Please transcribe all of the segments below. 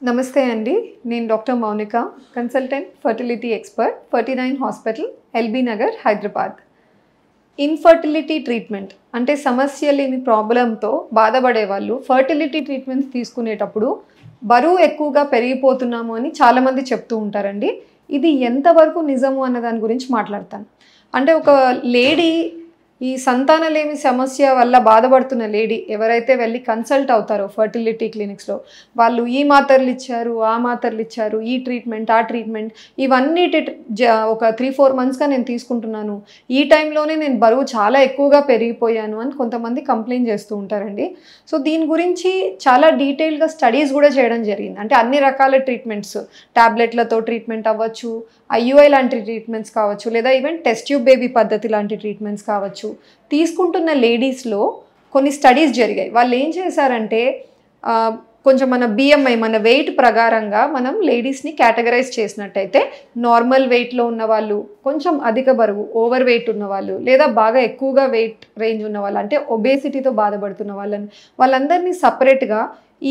నమస్తే అండి. నేను doctor Mounika, consultant fertility expert, 49 hospital, LB Nagar, Hyderabad. Infertility treatment అంటే సమస్య లేని ప్రాబ్లంతో బాధపడే వాళ్ళు ఫర్టిలిటీ ట్రీట్మెంట్స్ తీసుకునేటప్పుడు బరువు ఎక్కువగా పెరిగిపోతున్నాము అని చాలామంది చెప్తూ ఉంటారండి. ఇది ఎంతవరకు నిజము అన్న దాని గురించి మాట్లాడతాను. అంటే ఒక లేడీ ఈ సంతానలేమి సమస్య వల్ల బాధపడుతున్న లేడీ ఎవరైతే వెళ్ళి కన్సల్ట్ అవుతారో ఫర్టిలిటీ క్లినిక్స్లో, వాళ్ళు ఈ మాత్రలు ఇచ్చారు, ఆ మాత్రలు ఇచ్చారు, ఈ ట్రీట్మెంట్, ఆ ట్రీట్మెంట్, ఇవన్నిటి ఒక 3-4 మంత్స్గా నేను తీసుకుంటున్నాను, ఈ టైంలోనే నేను బరువు చాలా ఎక్కువగా పెరిగిపోయాను అని కొంతమంది కంప్లైంట్ చేస్తూ ఉంటారండి. సో దీని గురించి చాలా డీటెయిల్గా స్టడీస్ కూడా చేయడం జరిగింది. అంటే అన్ని రకాల ట్రీట్మెంట్స్, ట్యాబ్లెట్లతో ట్రీట్మెంట్ అవ్వచ్చు, ఐయుఐ లాంటి ట్రీట్మెంట్స్ కావచ్చు, లేదా ఈవెన్ టెస్ట్ ట్యూబ్ బేబీ పద్ధతి లాంటి ట్రీట్మెంట్స్ కావచ్చు, తీసుకుంటున్న లేడీస్లో కొన్ని స్టడీస్ జరిగాయి. వాళ్ళు ఏం చేశారంటే కొంచెం మన బిఎంఐ, మన వెయిట్ ప్రకారంగా మనం లేడీస్ని కేటగరైజ్ చేసినట్టయితే నార్మల్ వెయిట్లో ఉన్న వాళ్ళు, కొంచెం అధిక బరువు ఓవర్ వెయిట్ ఉన్నవాళ్ళు, లేదా బాగా ఎక్కువగా వెయిట్ రేంజ్ ఉన్న వాళ్ళు, అంటే ఒబేసిటీతో బాధపడుతున్న వాళ్ళందరినీ సపరేట్గా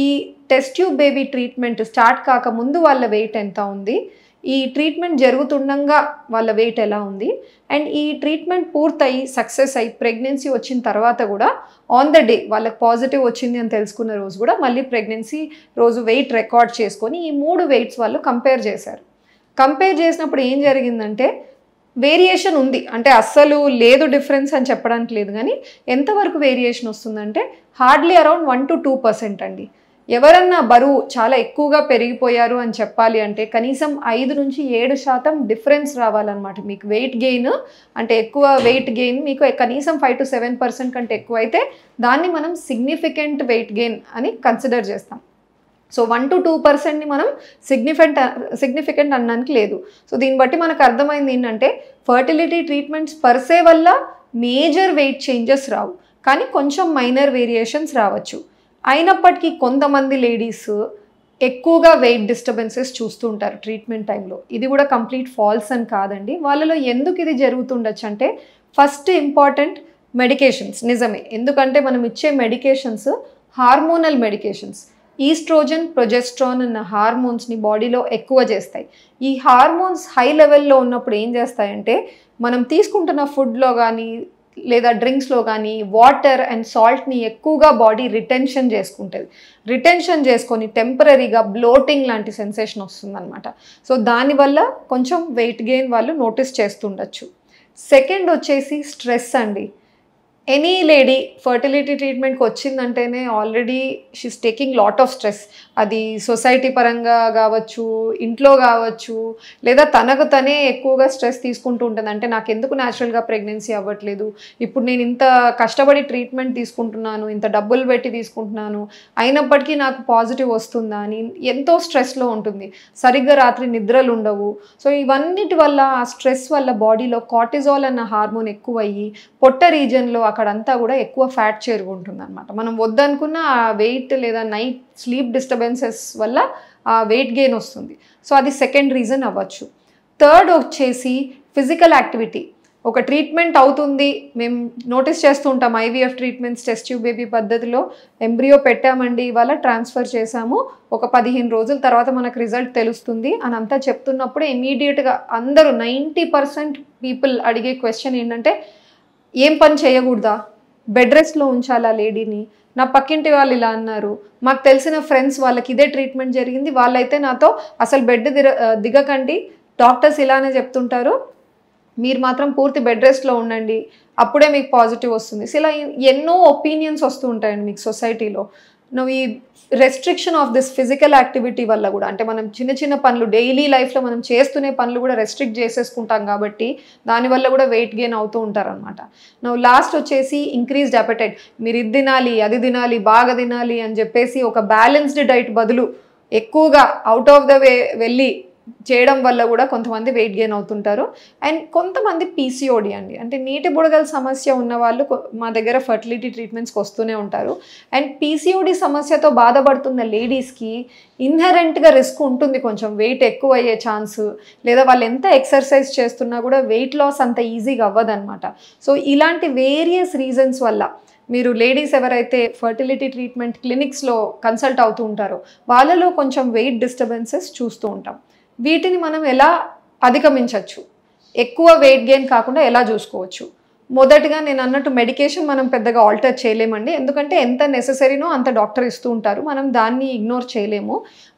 ఈ test tube baby treatment start కాకముందు వాళ్ళ వెయిట్ ఎంత ఉంది, ఈ ట్రీట్మెంట్ జరుగుతుండగా వాళ్ళ వెయిట్ ఎలా ఉంది, అండ్ ఈ ట్రీట్మెంట్ పూర్తయి సక్సెస్ అయ్యి ప్రెగ్నెన్సీ వచ్చిన తర్వాత కూడా ఆన్ ద డే వాళ్ళకి పాజిటివ్ వచ్చింది అని తెలుసుకున్న రోజు కూడా మళ్ళీ ప్రెగ్నెన్సీ రోజు వెయిట్ రికార్డ్ చేసుకొని ఈ 3 వెయిట్స్ వాళ్ళు కంపేర్ చేశారు. కంపేర్ చేసినప్పుడు ఏం జరిగిందంటే వేరియేషన్ ఉంది, అంటే అస్సలు లేదు డిఫరెన్స్ అని చెప్పడానికి లేదు, కానీ ఎంతవరకు వేరియేషన్ వస్తుందంటే హార్డ్లీ అరౌండ్ 1-2% అండి. ఎవరన్నా బరువు చాలా ఎక్కువగా పెరిగిపోయారు అని చెప్పాలి అంటే కనీసం 5-7% డిఫరెన్స్ రావాలన్నమాట. మీకు వెయిట్ గెయిన్ అంటే ఎక్కువ వెయిట్ గెయిన్ మీకు కనీసం 5-7% కంటే ఎక్కువ అయితే దాన్ని మనం సిగ్నిఫికెంట్ వెయిట్ గెయిన్ అని కన్సిడర్ చేస్తాం. సో 1-2%ని మనం సిగ్నిఫికెంట్ అనడానికి లేదు. సో దీన్ని బట్టి మనకు అర్థమైంది ఏంటంటే ఫర్టిలిటీ ట్రీట్మెంట్స్ పర్సే వల్ల మేజర్ వెయిట్ చేంజెస్ రావు, కానీ కొంచెం మైనర్ వేరియేషన్స్ రావచ్చు. అయినప్పటికీ కొంతమంది లేడీస్ ఎక్కువగా వెయిట్ డిస్టర్బెన్సెస్ చూస్తూ ఉంటారు ట్రీట్మెంట్ టైంలో. ఇది కూడా కంప్లీట్ ఫాల్స్ అని కాదండి. వాళ్ళలో ఎందుకు ఇది జరుగుతుండొచ్చు అంటే ఫస్ట్ ఇంపార్టెంట్ మెడికేషన్స్ నిజమే, ఎందుకంటే మనం ఇచ్చే medications hormonal medications. Oestrogen, progesterone అన్న హార్మోన్స్ని బాడీలో ఎక్కువ చేస్తాయి. ఈ హార్మోన్స్ హై లెవెల్లో ఉన్నప్పుడు ఏం చేస్తాయంటే మనం తీసుకుంటున్న ఫుడ్లో కానీ లేదా డ్రింక్స్లో కానీ వాటర్ అండ్ సాల్ట్ని ఎక్కువగా బాడీ రిటెన్షన్ చేసుకుంటుంది. రిటెన్షన్ చేసుకొని టెంపరీగా బ్లోటింగ్ లాంటి సెన్సేషన్ వస్తుందన్నమాట. సో దానివల్ల కొంచెం వెయిట్ గెయిన్ వాళ్ళు నోటీస్ చేస్తుండొచ్చు. సెకండ్ వచ్చేసి స్ట్రెస్ అండి. ఎనీ లేడీ ఫర్టిలిటీ ట్రీట్మెంట్కి వచ్చిందంటేనే already she's taking lot of stress. అది సొసైటీ పరంగా కావచ్చు, ఇంట్లో కావచ్చు, లేదా తనకు తనే ఎక్కువగా స్ట్రెస్ తీసుకుంటూ ఉంటుంది. అంటే నాకు ఎందుకు న్యాచురల్గా ప్రెగ్నెన్సీ అవ్వట్లేదు, ఇప్పుడు నేను ఇంత కష్టపడి ట్రీట్మెంట్ తీసుకుంటున్నాను, ఇంత డబ్బులు పెట్టి తీసుకుంటున్నాను, అయినప్పటికీ నాకు పాజిటివ్ వస్తుందా అని ఎంతో స్ట్రెస్లో ఉంటుంది. సరిగ్గా రాత్రి నిద్రలు ఉండవు. సో ఇవన్నిటి వల్ల ఆ స్ట్రెస్ వల్ల బాడీలో కార్టిజాల్ అన్న హార్మోన్ ఎక్కువయ్యి పొట్ట రీజన్లో అక్కడంతా కూడా ఎక్కువ ఫ్యాట్ చేరుకుంటుంది అనమాట. మనం వద్దనుకున్న ఆ వెయిట్ లేదా నైట్ స్లీప్ డిస్టర్బెన్సెస్ వల్ల ఆ వెయిట్ గెయిన్ వస్తుంది. సో అది సెకండ్ రీజన్ అవ్వచ్చు. థర్డ్ వచ్చేసి ఫిజికల్ యాక్టివిటీ. ఒక ట్రీట్మెంట్ అవుతుంది, మేము నోటీస్ చేస్తూ ఉంటాం IVF treatments, test tube baby పద్ధతిలో ఎంబ్రియో పెట్టామండి, ఇవాళ ట్రాన్స్ఫర్ చేసాము, ఒక 15 రోజుల తర్వాత మనకు రిజల్ట్ తెలుస్తుంది అని అంతా చెప్తున్నప్పుడు ఇమీడియట్గా అందరూ 90% పీపుల్ అడిగే క్వశ్చన్ ఏంటంటే ఏం పని చేయకూడదా, బెడ్ రెస్ట్లో ఉంచాలా లేడీని, నా పక్కింటి వాళ్ళు ఇలా అన్నారు, మాకు తెలిసిన ఫ్రెండ్స్ వాళ్ళకి ఇదే ట్రీట్మెంట్ జరిగింది, వాళ్ళైతే నాతో అసలు బెడ్ దిగకండి, డాక్టర్స్ ఇలానే చెప్తుంటారు, మీరు మాత్రం పూర్తి బెడ్ రెస్ట్లో ఉండండి, అప్పుడే మీకు పాజిటివ్ వస్తుంది. సో ఇలా ఎన్నో ఒపీనియన్స్ వస్తూ ఉంటాయండి మీకు సొసైటీలో. నువ్వు ఈ restriction of this physical activity వల్ల కూడా, అంటే మనం చిన్న చిన్న పనులు డైలీ లైఫ్లో మనం చేస్తునే పనులు కూడా రెస్ట్రిక్ట్ చేసేసుకుంటాం కాబట్టి దానివల్ల కూడా వెయిట్ గెయిన్ అవుతూ ఉంటారనమాట. నువ్వు లాస్ట్ వచ్చేసి ఇంక్రీజ్డ్ అపెటైట్. మీరు ఇది తినాలి, అది తినాలి, బాగా తినాలి అని చెప్పేసి ఒక బ్యాలెన్స్డ్ డైట్ బదులు ఎక్కువగా అవుట్ ఆఫ్ ద వే వెళ్ళి చేయడం వల్ల కూడా కొంతమంది వెయిట్ గెయిన్ అవుతుంటారు. అండ్ కొంతమంది పీసీఓడి అండి, అంటే నీటి బుడగల సమస్య ఉన్న వాళ్ళు మా దగ్గర ఫర్టిలిటీ ట్రీట్మెంట్స్కి వస్తూనే ఉంటారు. అండ్ పీసీఓడి సమస్యతో బాధపడుతున్న లేడీస్కి ఇన్హెరెంట్గా రిస్క్ ఉంటుంది, కొంచెం వెయిట్ ఎక్కువ అయ్యే ఛాన్స్, లేదా వాళ్ళు ఎంత ఎక్సర్సైజ్ చేస్తున్నా కూడా వెయిట్ లాస్ అంత ఈజీగా అవ్వదన్నమాట. సో ఇలాంటి వేరియస్ రీజన్స్ వల్ల మీరు లేడీస్ ఎవరైతే ఫర్టిలిటీ ట్రీట్మెంట్ క్లినిక్స్లో కన్సల్ట్ అవుతూ ఉంటారో వాళ్ళలో కొంచెం వెయిట్ డిస్టర్బెన్సెస్ చూస్తూ ఉంటాం. వీటిని మనం ఎలా అధిగమించవచ్చు, ఎక్కువ వెయిట్ గెయిన్ కాకుండా ఎలా చూసుకోవచ్చు? మొదటగా నేను అన్నట్టు మెడికేషన్ మనం పెద్దగా ఆల్టర్ చేయలేమండి. ఎందుకంటే ఎంత నెసెసరీనో అంత డాక్టర్ ఇస్తూ ఉంటారు. మనం దాన్ని ఇగ్నోర్ చేయలేము.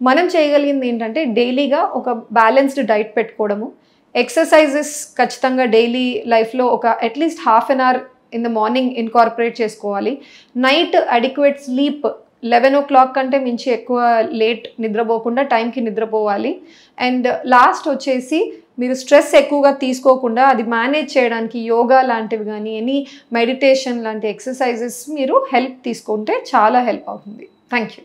మనం చేయగలిగింది ఏంటంటే డైలీగా ఒక బ్యాలెన్స్డ్ డైట్ పెట్టుకోవడము, ఎక్సర్సైజెస్ ఖచ్చితంగా డైలీ లైఫ్లో ఒక at least half an hour in the morning incorporate చేసుకోవాలి. నైట్ అడిక్వేట్ స్లీప్ 11 o'clock కంటే మించి ఎక్కువ లేట్ నిద్రపోకుండా టైంకి నిద్రపోవాలి. అండ్ లాస్ట్ వచ్చేసి మీరు స్ట్రెస్ ఎక్కువగా తీసుకోకుండా అది మేనేజ్ చేయడానికి యోగా లాంటివి కానీ మెడిటేషన్ లాంటి ఎక్సర్సైజెస్ మీరు హెల్ప్ తీసుకుంటే చాలా హెల్ప్ అవుతుంది. Thank you.